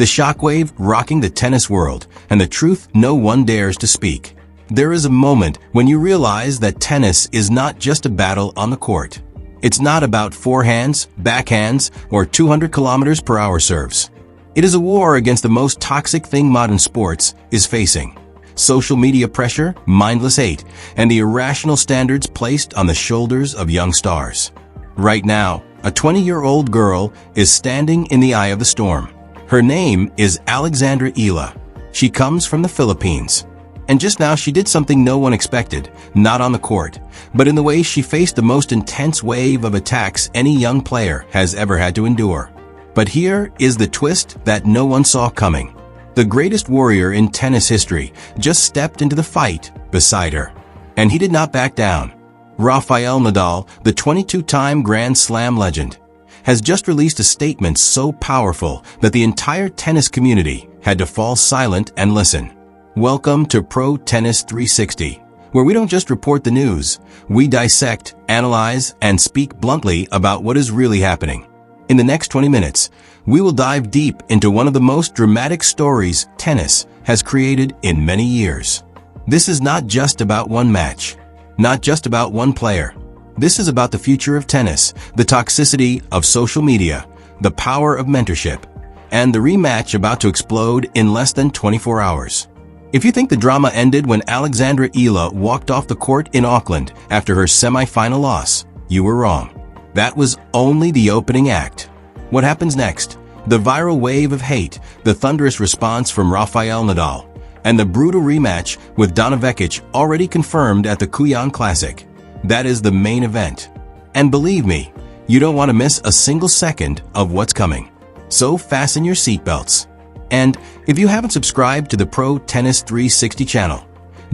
the shockwave rocking the tennis world, and the truth no one dares to speak. There is a moment when you realize that tennis is not just a battle on the court. It's not about forehands, backhands, or 200 kilometers per hour serves. It is a war against the most toxic thing modern sports is facing: social media pressure, mindless hate, and the irrational standards placed on the shoulders of young stars. Right now, a 20-year-old girl is standing in the eye of the storm. Her name is Alexandra Eala. She comes from the Philippines. And just now she did something no one expected, not on the court, but in the way she faced the most intense wave of attacks any young player has ever had to endure. But here is the twist that no one saw coming. The greatest warrior in tennis history just stepped into the fight beside her. And he did not back down. Rafael Nadal, the 22-time Grand Slam legend, has just released a statement so powerful that the entire tennis community had to fall silent and listen. Welcome to Pro Tennis 360, where we don't just report the news, we dissect, analyze, and speak bluntly about what is really happening. In the next 20 minutes, we will dive deep into one of the most dramatic stories tennis has created in many years. This is not just about one match, not just about one player. This is about the future of tennis, the toxicity of social media, the power of mentorship, and the rematch about to explode in less than 24 hours. If you think the drama ended when Alexandra Eala walked off the court in Auckland after her semi-final loss, you were wrong. That was only the opening act. What happens next? The viral wave of hate, the thunderous response from Rafael Nadal, and the brutal rematch with Donna Vekic already confirmed at the Kooyong Classic. That is the main event. And believe me, you don't want to miss a single second of what's coming. So fasten your seatbelts. And if you haven't subscribed to the Pro Tennis 360 channel,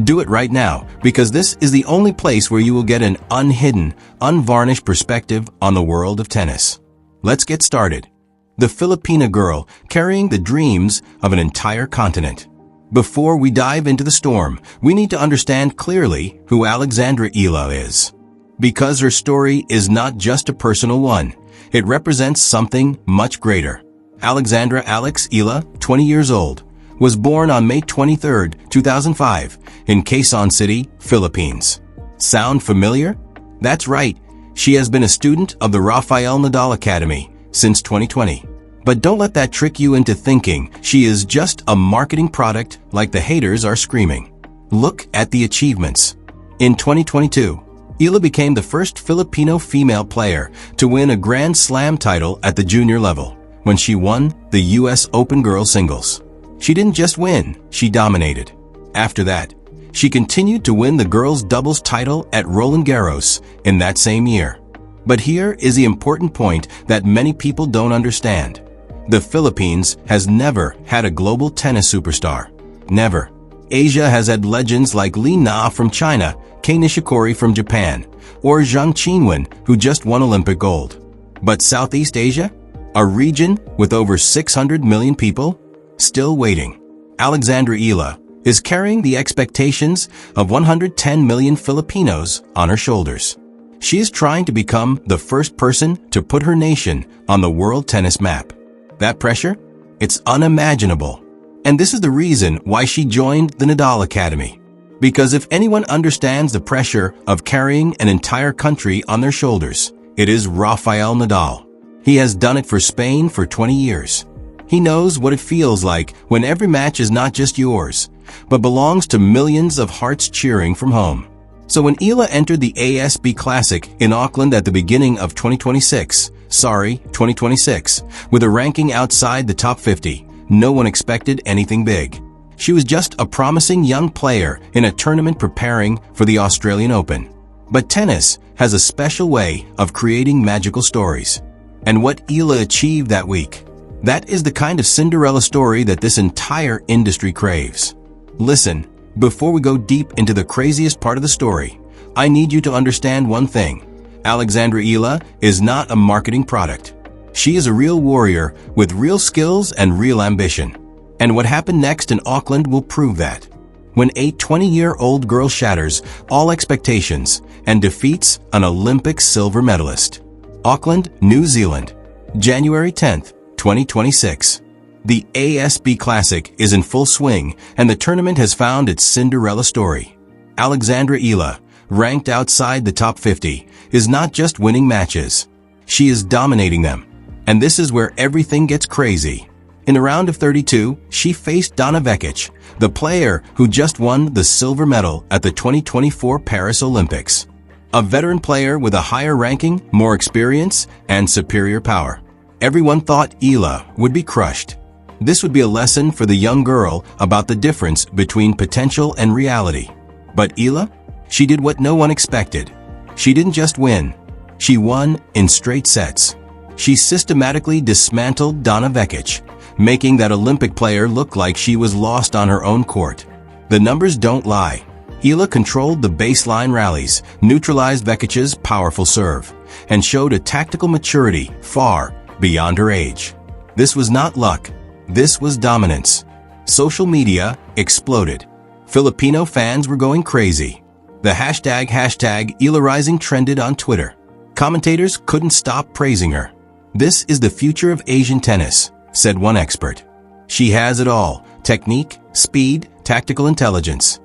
do it right now, because this is the only place where you will get an unhidden, unvarnished perspective on the world of tennis. Let's get started. The Filipina girl carrying the dreams of an entire continent. Before we dive into the storm, we need to understand clearly who Alexandra Eala is. Because her story is not just a personal one, it represents something much greater. Alexandra Alex Eala, 20 years old, was born on May 23, 2005, in Quezon City, Philippines. Sound familiar? That's right, she has been a student of the Rafael Nadal Academy since 2020. But don't let that trick you into thinking she is just a marketing product like the haters are screaming. Look at the achievements. In 2022, Eala became the first Filipino female player to win a Grand Slam title at the junior level when she won the US Open Girls Singles. She didn't just win, she dominated. After that, she continued to win the girls' doubles title at Roland Garros in that same year. But here is the important point that many people don't understand. The Philippines has never had a global tennis superstar. Never. Asia has had legends like Li Na from China, Kei Nishikori from Japan, or Zhang Qinwen, who just won Olympic gold. But Southeast Asia? A region with over 600 million people? Still waiting. Alexandra Eala is carrying the expectations of 110 million Filipinos on her shoulders. She is trying to become the first person to put her nation on the world tennis map. That pressure? It's unimaginable. And this is the reason why she joined the Nadal Academy. Because if anyone understands the pressure of carrying an entire country on their shoulders, it is Rafael Nadal. He has done it for Spain for 20 years. He knows what it feels like when every match is not just yours, but belongs to millions of hearts cheering from home. So when Eala entered the ASB Classic in Auckland at the beginning of 2026, with a ranking outside the top 50, no one expected anything big. She was just a promising young player in a tournament preparing for the Australian Open. But tennis has a special way of creating magical stories. And what Eala achieved that week, that is the kind of Cinderella story that this entire industry craves. Listen, before we go deep into the craziest part of the story, I need you to understand one thing. Alexandra Eala is not a marketing product. She is a real warrior with real skills and real ambition. And what happened next in Auckland will prove that. When a 20-year-old girl shatters all expectations and defeats an Olympic silver medalist. Auckland, New Zealand, January 10th, 2026. The ASB Classic is in full swing, and the tournament has found its Cinderella story. Alexandra Eala, ranked outside the top 50, is not just winning matches. She is dominating them. And this is where everything gets crazy. In the round of 32, she faced Donna Vekic, the player who just won the silver medal at the 2024 Paris Olympics. A veteran player with a higher ranking, more experience, and superior power. Everyone thought Eala would be crushed. This would be a lesson for the young girl about the difference between potential and reality. But Eala? She did what no one expected. She didn't just win. She won in straight sets. She systematically dismantled Donna Vekic, making that Olympic player look like she was lost on her own court. The numbers don't lie. Eala controlled the baseline rallies, neutralized Vekic's powerful serve, and showed a tactical maturity far beyond her age. This was not luck. This was dominance. Social media exploded. Filipino fans were going crazy. The hashtag #EalaRising trended on Twitter. Commentators couldn't stop praising her. "This is the future of Asian tennis," said one expert. "She has it all: technique, speed, tactical intelligence."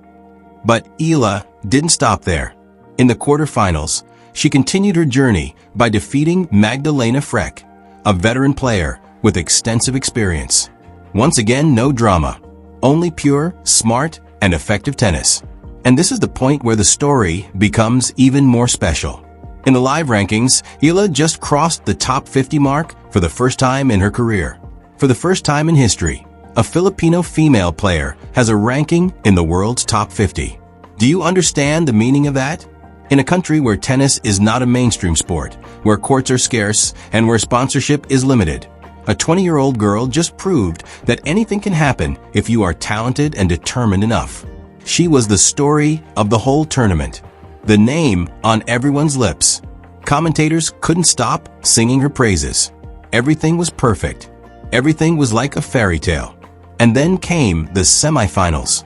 But Eala didn't stop there. In the quarterfinals, she continued her journey by defeating Magdalena Freck, a veteran player with extensive experience. Once again, no drama. Only pure, smart, and effective tennis. And this is the point where the story becomes even more special. In the live rankings, Eala just crossed the top 50 mark for the first time in her career. For the first time in history, a Filipino female player has a ranking in the world's top 50. Do you understand the meaning of that? In a country where tennis is not a mainstream sport, where courts are scarce, and where sponsorship is limited, a 20-year-old girl just proved that anything can happen if you are talented and determined enough. She was the story of the whole tournament, the name on everyone's lips. Commentators couldn't stop singing her praises. Everything was perfect. Everything was like a fairy tale. And then came the semifinals.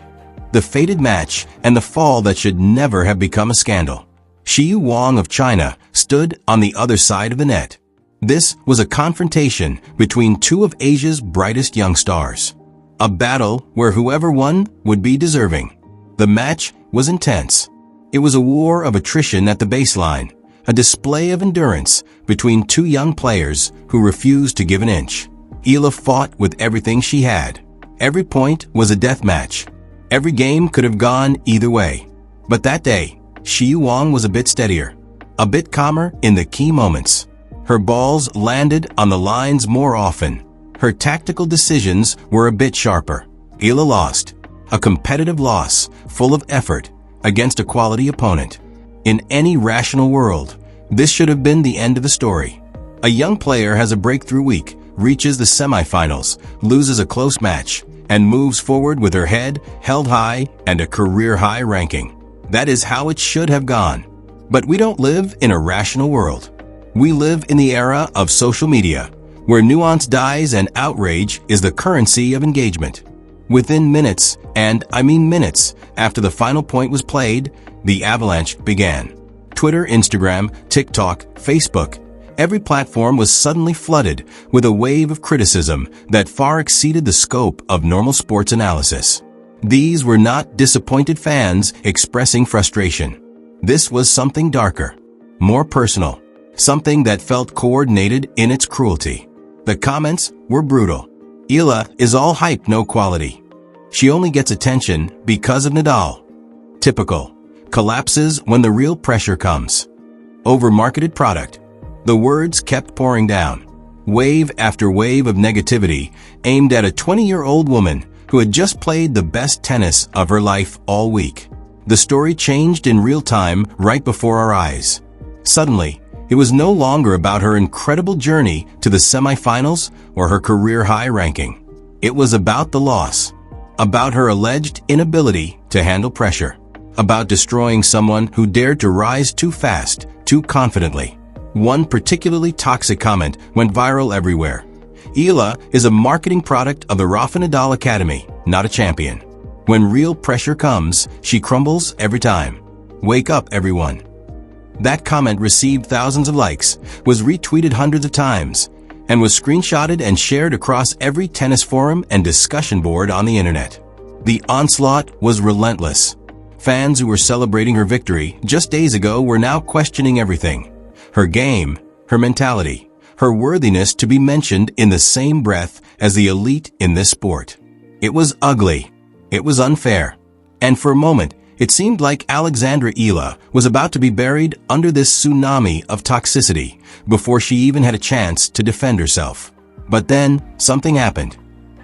The fated match and the fall that should never have become a scandal. Xiyu Wang of China stood on the other side of the net. This was a confrontation between two of Asia's brightest young stars. A battle where whoever won would be deserving. The match was intense. It was a war of attrition at the baseline, a display of endurance between two young players who refused to give an inch. Eala fought with everything she had. Every point was a death match. Every game could have gone either way. But that day, Xiyu Wang was a bit steadier, a bit calmer in the key moments. Her balls landed on the lines more often. Her tactical decisions were a bit sharper. Eala lost. A competitive loss, full of effort, against a quality opponent. In any rational world, this should have been the end of the story. A young player has a breakthrough week, reaches the semifinals, loses a close match, and moves forward with her head held high and a career-high ranking. That is how it should have gone. But we don't live in a rational world. We live in the era of social media, where nuance dies and outrage is the currency of engagement. Within minutes, and I mean minutes, after the final point was played, the avalanche began. Twitter, Instagram, TikTok, Facebook, every platform was suddenly flooded with a wave of criticism that far exceeded the scope of normal sports analysis. These were not disappointed fans expressing frustration. This was something darker, more personal, something that felt coordinated in its cruelty. The comments were brutal. Eala is all hype, no quality. She only gets attention because of Nadal. Typical. Collapses when the real pressure comes. Over-marketed product. The words kept pouring down. Wave after wave of negativity aimed at a 20-year-old woman who had just played the best tennis of her life all week. The story changed in real time right before our eyes. Suddenly, it was no longer about her incredible journey to the semifinals or her career-high ranking. It was about the loss. About her alleged inability to handle pressure. About destroying someone who dared to rise too fast, too confidently. One particularly toxic comment went viral everywhere. Eala is a marketing product of the Rafael Nadal Academy, not a champion. When real pressure comes, she crumbles every time. Wake up, everyone. That comment received thousands of likes, was retweeted hundreds of times, and was screenshotted and shared across every tennis forum and discussion board on the internet. The onslaught was relentless. Fans who were celebrating her victory just days ago were now questioning everything: her game, her mentality, her worthiness to be mentioned in the same breath as the elite in this sport. It was ugly. It was unfair. And for a moment, it seemed like Alexandra Eala was about to be buried under this tsunami of toxicity before she even had a chance to defend herself. But then, something happened.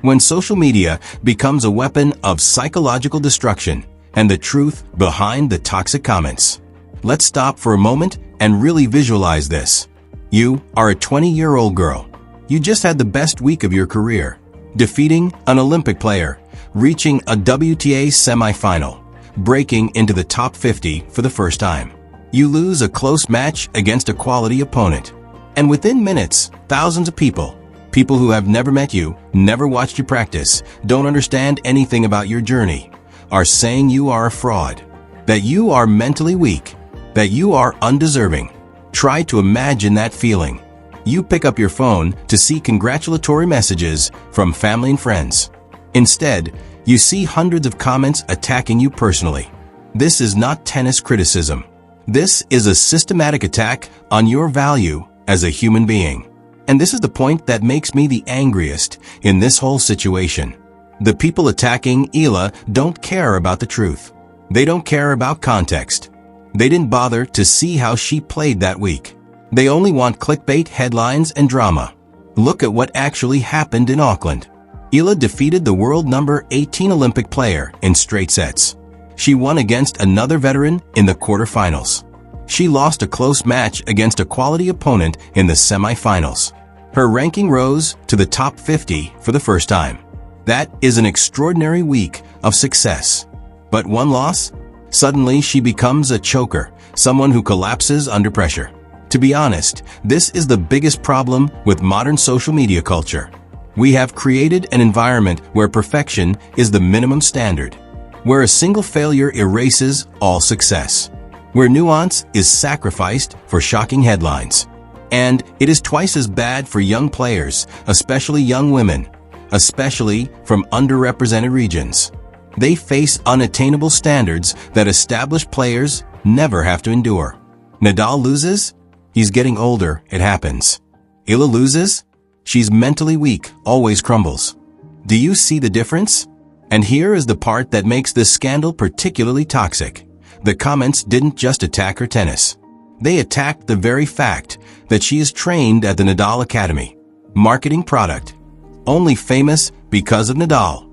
When social media becomes a weapon of psychological destruction and the truth behind the toxic comments. Let's stop for a moment and really visualize this. You are a 20-year-old girl. You just had the best week of your career, defeating an Olympic player, reaching a WTA semifinal, breaking into the top 50 for the first time. You lose a close match against a quality opponent. And within minutes, thousands of people who have never met you, never watched you practice, don't understand anything about your journey, are saying you are a fraud, that you are mentally weak, that you are undeserving. Try to imagine that feeling. You pick up your phone to see congratulatory messages from family and friends. Instead, you see hundreds of comments attacking you personally. This is not tennis criticism. This is a systematic attack on your value as a human being. And this is the point that makes me the angriest in this whole situation. The people attacking Eala don't care about the truth. They don't care about context. They didn't bother to see how she played that week. They only want clickbait headlines and drama. Look at what actually happened in Auckland. Eala defeated the world number 18 Olympic player in straight sets. She won against another veteran in the quarterfinals. She lost a close match against a quality opponent in the semifinals. Her ranking rose to the top 50 for the first time. That is an extraordinary week of success. But one loss? Suddenly she becomes a choker, someone who collapses under pressure. To be honest, this is the biggest problem with modern social media culture. We have created an environment where perfection is the minimum standard, where a single failure erases all success, where nuance is sacrificed for shocking headlines. And it is twice as bad for young players, especially young women, especially from underrepresented regions. They face unattainable standards that established players never have to endure. Nadal loses? He's getting older, it happens. Eala loses? She's mentally weak, always crumbles. Do you see the difference? And here is the part that makes this scandal particularly toxic. The comments didn't just attack her tennis. They attacked the very fact that she is trained at the Nadal Academy. Marketing product. Only famous because of Nadal.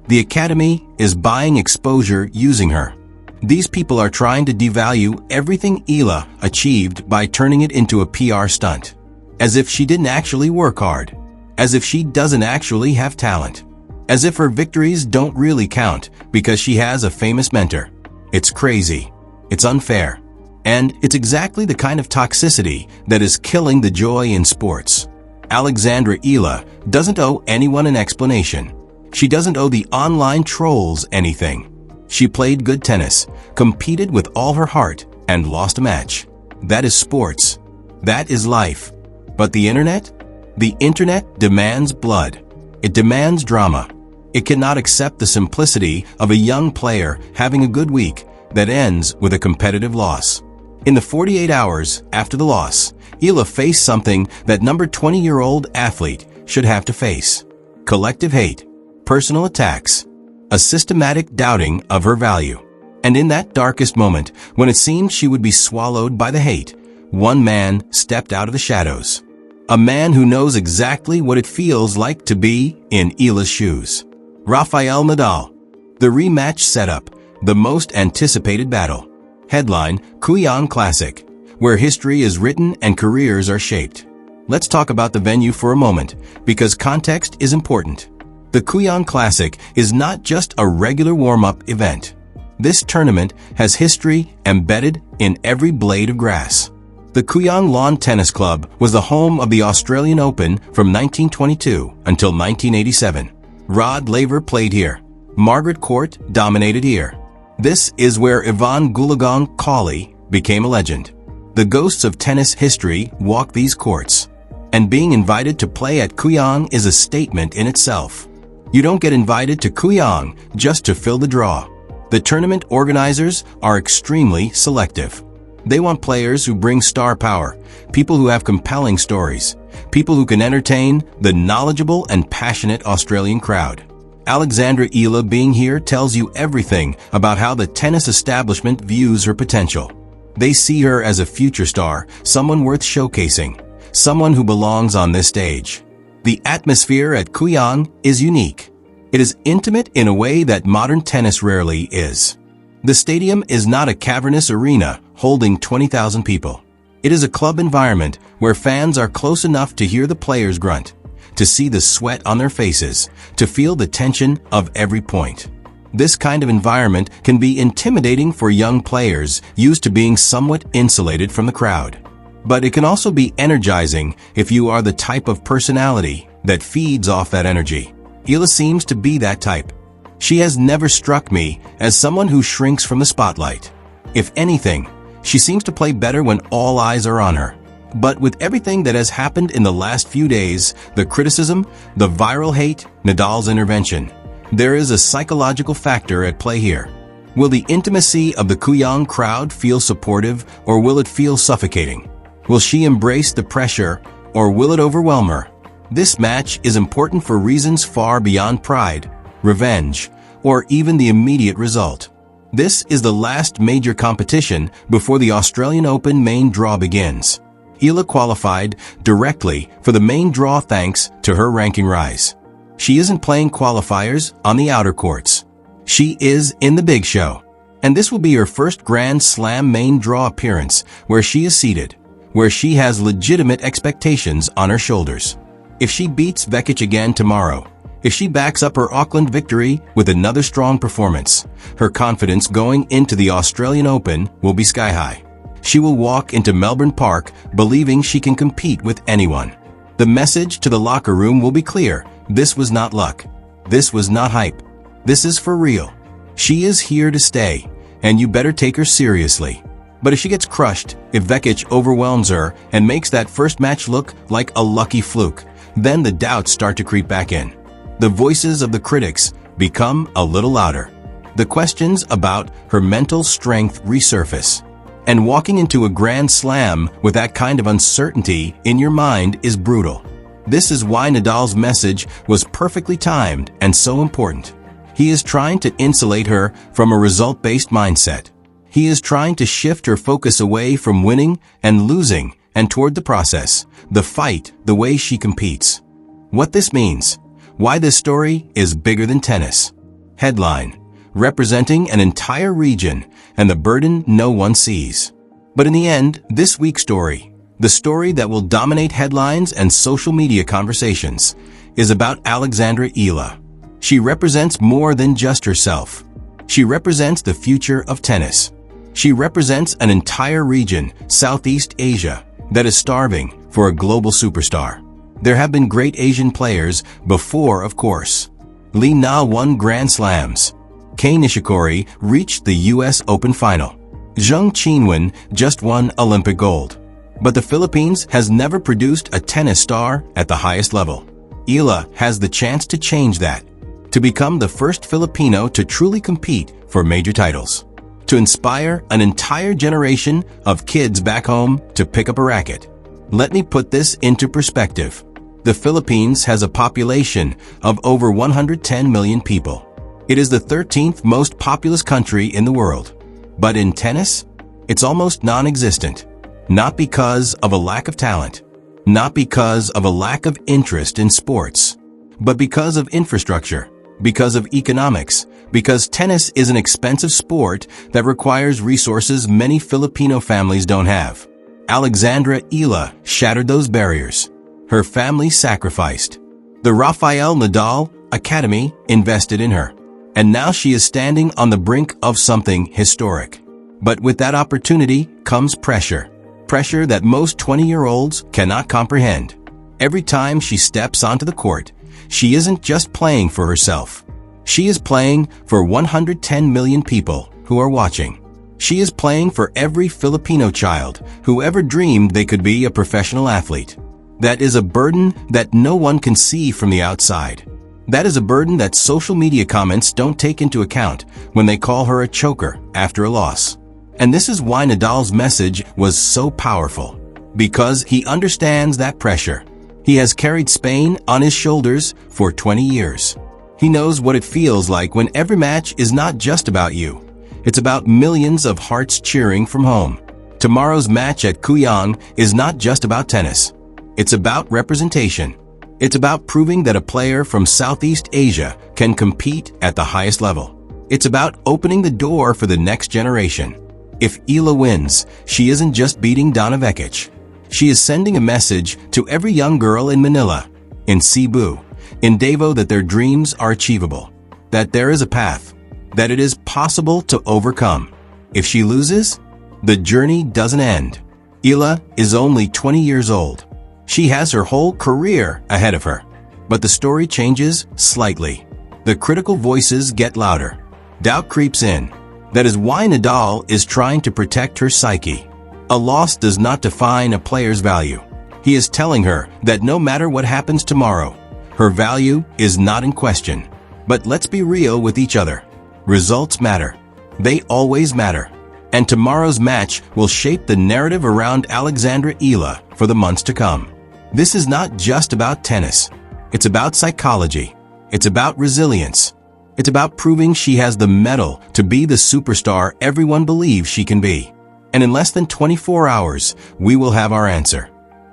The Academy is buying exposure using her. These people are trying to devalue everything Eala achieved by turning it into a PR stunt. As if she didn't actually work hard. As if she doesn't actually have talent. As if her victories don't really count because she has a famous mentor. It's crazy. It's unfair. And it's exactly the kind of toxicity that is killing the joy in sports. Alexandra Eala doesn't owe anyone an explanation. She doesn't owe the online trolls anything. She played good tennis, competed with all her heart, and lost a match. That is sports. That is life. But the internet? The internet demands blood. It demands drama. It cannot accept the simplicity of a young player having a good week that ends with a competitive loss. In the 48 hours after the loss, Eala faced something that number 20-year-old athlete should have to face. Collective hate, personal attacks, a systematic doubting of her value. And in that darkest moment, when it seemed she would be swallowed by the hate, one man stepped out of the shadows. A man who knows exactly what it feels like to be in Eala's shoes. Rafael Nadal. The rematch setup, the most anticipated battle. Headline, Kooyong Classic, where history is written and careers are shaped. Let's talk about the venue for a moment, because context is important. The Kooyong Classic is not just a regular warm-up event. This tournament has history embedded in every blade of grass. The Kooyong Lawn Tennis Club was the home of the Australian Open from 1922 until 1987. Rod Laver played here. Margaret Court dominated here. This is where Yvonne Goolagong Cawley became a legend. The ghosts of tennis history walk these courts. And being invited to play at Kooyong is a statement in itself. You don't get invited to Kooyong just to fill the draw. The tournament organizers are extremely selective. They want players who bring star power, people who have compelling stories, people who can entertain the knowledgeable and passionate Australian crowd. Alexandra Eala being here tells you everything about how the tennis establishment views her potential. They see her as a future star, someone worth showcasing, someone who belongs on this stage. The atmosphere at Kooyong is unique. It is intimate in a way that modern tennis rarely is. The stadium is not a cavernous arena holding 20,000 people. It is a club environment where fans are close enough to hear the players grunt, to see the sweat on their faces, to feel the tension of every point. This kind of environment can be intimidating for young players used to being somewhat insulated from the crowd. But it can also be energizing if you are the type of personality that feeds off that energy. Eala seems to be that type. She has never struck me as someone who shrinks from the spotlight. If anything, she seems to play better when all eyes are on her. But with everything that has happened in the last few days, the criticism, the viral hate, Nadal's intervention, there is a psychological factor at play here. Will the intimacy of the Kooyong crowd feel supportive, or will it feel suffocating? Will she embrace the pressure, or will it overwhelm her? This match is important for reasons far beyond pride, revenge, or even the immediate result. This is the last major competition before the Australian Open main draw begins. Eala qualified directly for the main draw thanks to her ranking rise. She isn't playing qualifiers on the outer courts. She is in the big show. And this will be her first Grand Slam main draw appearance where she is seated, where she has legitimate expectations on her shoulders. If she beats Vekic again tomorrow, if she backs up her Auckland victory with another strong performance, her confidence going into the Australian Open will be sky high. She will walk into Melbourne Park believing she can compete with anyone. The message to the locker room will be clear. This was not luck. This was not hype. This is for real. She is here to stay, and you better take her seriously. But if she gets crushed, if Vekic overwhelms her and makes that first match look like a lucky fluke, then the doubts start to creep back in. The voices of the critics become a little louder. The questions about her mental strength resurface. And walking into a Grand Slam with that kind of uncertainty in your mind is brutal. This is why Nadal's message was perfectly timed and so important. He is trying to insulate her from a result-based mindset. He is trying to shift her focus away from winning and losing and toward the process, the fight, the way she competes. What this means, why this story is bigger than tennis. Headline: representing an entire region and the burden no one sees. But in the end, this week's story, the story that will dominate headlines and social media conversations, is about Alexandra Eala. She represents more than just herself. She represents the future of tennis. She represents an entire region, Southeast Asia, that is starving for a global superstar. There have been great Asian players before, of course. Li Na won Grand Slams. Kei Nishikori reached the US Open final. Zheng Qinwen just won Olympic gold. But the Philippines has never produced a tennis star at the highest level. Eala has the chance to change that, to become the first Filipino to truly compete for major titles, to inspire an entire generation of kids back home to pick up a racket. Let me put this into perspective. The Philippines has a population of over 110 million people. It is the 13th most populous country in the world. But in tennis, it's almost non-existent. Not because of a lack of talent, not because of a lack of interest in sports, but because of infrastructure, because of economics, because tennis is an expensive sport that requires resources many Filipino families don't have. Alexandra Eala shattered those barriers. Her family sacrificed. The Rafael Nadal Academy invested in her. And now she is standing on the brink of something historic. But with that opportunity comes pressure. Pressure that most 20-year-olds cannot comprehend. Every time she steps onto the court, she isn't just playing for herself. She is playing for 110 million people who are watching. She is playing for every Filipino child who ever dreamed they could be a professional athlete. That is a burden that no one can see from the outside. That is a burden that social media comments don't take into account when they call her a choker after a loss. And this is why Nadal's message was so powerful. Because he understands that pressure. He has carried Spain on his shoulders for 20 years. He knows what it feels like when every match is not just about you. It's about millions of hearts cheering from home. Tomorrow's match at Kooyong is not just about tennis. It's about representation. It's about proving that a player from Southeast Asia can compete at the highest level. It's about opening the door for the next generation. If Eala wins, she isn't just beating Donna Vekic. She is sending a message to every young girl in Manila, in Cebu, in Davao that their dreams are achievable, that there is a path, that it is possible to overcome. If she loses, the journey doesn't end. Eala is only 20 years old. She has her whole career ahead of her. But the story changes slightly. The critical voices get louder. Doubt creeps in. That is why Nadal is trying to protect her psyche. A loss does not define a player's value. He is telling her that no matter what happens tomorrow, her value is not in question. But let's be real with each other. Results matter. They always matter. And tomorrow's match will shape the narrative around Alexandra Eala for the months to come. This is not just about tennis. It's about psychology. It's about resilience. It's about proving she has the mettle to be the superstar everyone believes she can be. And in less than 24 hours, we will have our answer.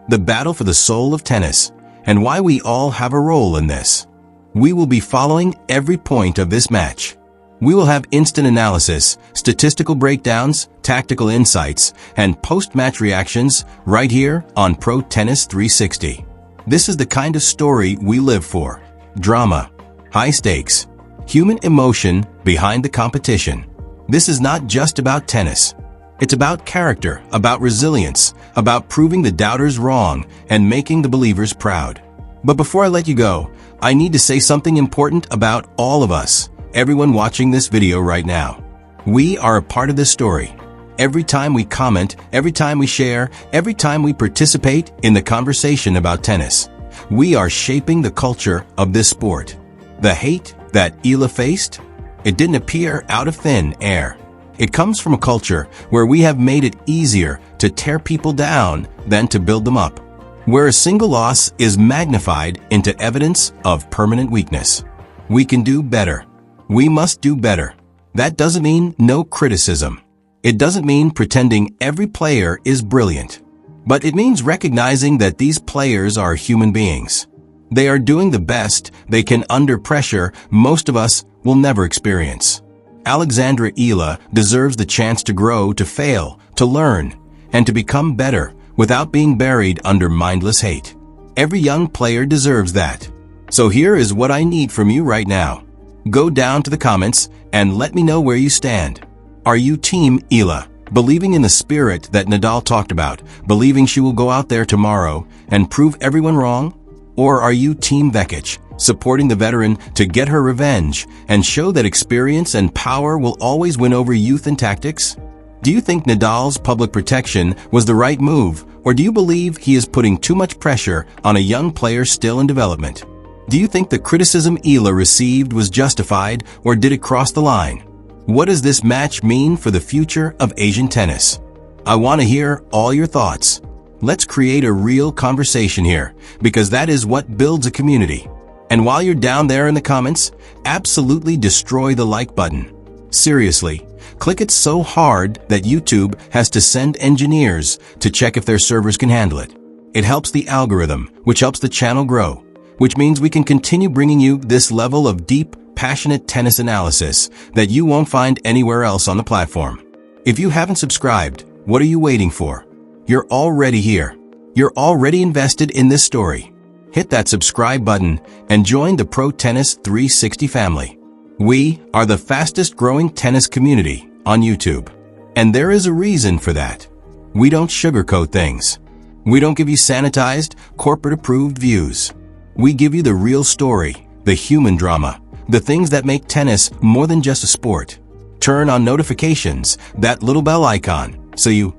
The battle for the soul of tennis, and why we all have a role in this. We will be following every point of this match. We will have instant analysis, statistical breakdowns, tactical insights, and post-match reactions right here on Pro Tennis 360. This is the kind of story we live for. Drama, high stakes, human emotion behind the competition. This is not just about tennis. It's about character, about resilience, about proving the doubters wrong and making the believers proud. But before I let you go, I need to say something important about all of us, everyone watching this video right now. We are a part of this story. Every time we comment, every time we share, every time we participate in the conversation about tennis, we are shaping the culture of this sport. The hate that Eala faced, it didn't appear out of thin air. It comes from a culture where we have made it easier to tear people down than to build them up, where a single loss is magnified into evidence of permanent weakness. We can do better. We must do better. That doesn't mean no criticism. It doesn't mean pretending every player is brilliant. But it means recognizing that these players are human beings. They are doing the best they can under pressure most of us will never experience. Alexandra Eala deserves the chance to grow, to fail, to learn, and to become better without being buried under mindless hate. Every young player deserves that. So here is what I need from you right now. Go down to the comments and let me know where you stand. Are you Team Eala, believing in the spirit that Nadal talked about, believing she will go out there tomorrow and prove everyone wrong? Or are you Team Vekic, supporting the veteran to get her revenge and show that experience and power will always win over youth and tactics? Do you think Nadal's public protection was the right move, or do you believe he is putting too much pressure on a young player still in development? Do you think the criticism Eala received was justified, or did it cross the line? What does this match mean for the future of Asian tennis? I want to hear all your thoughts. Let's create a real conversation here, because that is what builds a community. And while you're down there in the comments, absolutely destroy the like button. Seriously, click it so hard that YouTube has to send engineers to check if their servers can handle it. It helps the algorithm, which helps the channel grow, which means we can continue bringing you this level of deep, passionate tennis analysis that you won't find anywhere else on the platform. If you haven't subscribed, what are you waiting for? You're already here. You're already invested in this story. Hit that subscribe button and join the Pro Tennis 360 family. We are the fastest growing tennis community on YouTube. And there is a reason for that. We don't sugarcoat things. We don't give you sanitized, corporate-approved views. We give you the real story, the human drama, the things that make tennis more than just a sport. Turn on notifications, that little bell icon, so you